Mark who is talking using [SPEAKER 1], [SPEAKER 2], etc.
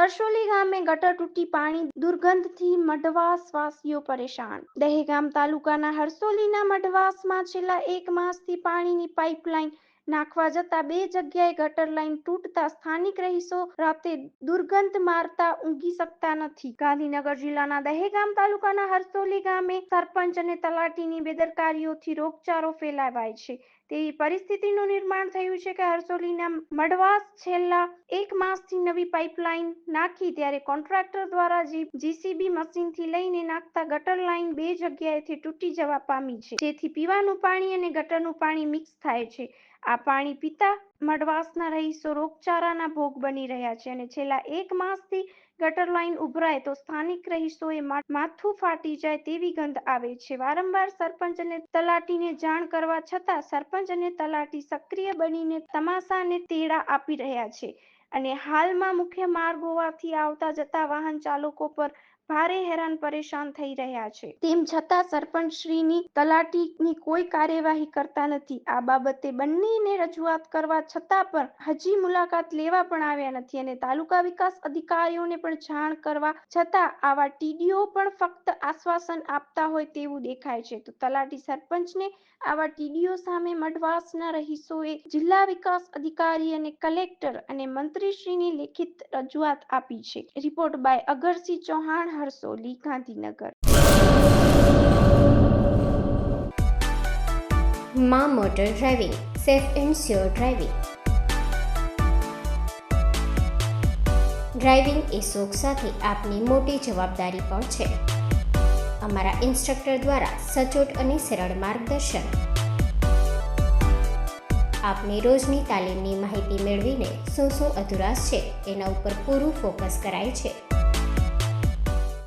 [SPEAKER 1] હરસોલી ગામે ગટર તૂટી પાણી દુર્ગંધથી મઢવાસવાસીઓ પરેશાન। દહેગામ તાલુકાના હરસોલીના મઢવાસમાં છેલ્લા 1 માસથી પાણીની પાઇપલાઇન નાખવા જતા 2 જગ્યાએ ગટર લાઇન તૂટતા સ્થાનિક રહીશો રાતે દુર્ગંધ મારતા ઊંઘી શકતા નથી। ગાંધીનગર જિલ્લાના દહેગામ તાલુકાના હરસોલી ગામે સરપંચ અને તલાટીની બેદરકારીઓથી રોગચાળો ફેલાવાય છે તેવી પરિસ્થિતિનું નિર્માણ થયું છે કે હરસોલીના મઢવાસ છેલ્લા 1 માસથી નવી પાઇપલાઇન નાખી ત્યારે કોન્ટ્રાક્ટર દ્વારા જીસીબી મશીનથી લઈને નાખતા ગટર લાઇન 2 જગ્યાએથી તૂટી જવા પામી છે, જેથી પીવાનું પાણી અને ગટરનું પાણી મિક્સ થાય છે। આ પાણી પીતા મઢવાસના રહીશો રોગચાળાના ભોગ બની રહ્યા છે અને છેલ્લા 1 માસથી ગટર લાઇન ઉભરાય તો સ્થાનિક રહીશોએ માથું ફાટી જાય તેવી ગંધ આવે છે। વારંવાર સરપંચ અને તલાટીને જાણ કરવા છતાં સરપંચ અને તલાટી સક્રિય બનીને તમાશાને તેડા આપી રહ્યા છે અને હાલમાં મુખ્ય માર્ગ હોવાથી આવતા જતા વાહન ચાલકો પર ભારે હેરાન પરેશાન થઈ રહ્યા છે। તેમ છતાં સરપંચશ્રીની તલાટીની કોઈ કાર્યવાહી કરતા નથી। આ બાબતે બંનેને રજૂઆત કરવા છતાં પણ હજી મુલાકાત લેવા પણ આવ્યા નથી અને તાલુકા વિકાસ અધિકારીઓને પણ જાણ કરવા છતાં આવા ટીડીઓ પણ ફક્ત આશ્વાસન આપતા હોય તેવું દેખાય છે। તો તલાટી સરપંચને આવા ટીડીઓ સામે મઢવાસના રહીશોએ જિલ્લા વિકાસ અધિકારી અને કલેક્ટર અને મંત્રીશ્રીની લેખિત રજૂઆત આપી છે। Report by Agarsinh Chauhan, Harsoli, Gandhinagar.
[SPEAKER 2] માં motor driving, safe and sure driving. Driving એ શોખ સાથે આપની મોટી જવાબદારી પણ છે। અમારા ઇન્સ્ટ્રક્ટર દ્વારા સચોટ અને સરળ માર્ગદર્શન આપની રોજની તાલીમની માહિતી મેળવીને શું અધુરાશ છે એના ઉપર પૂરું ફોકસ કરાય છે।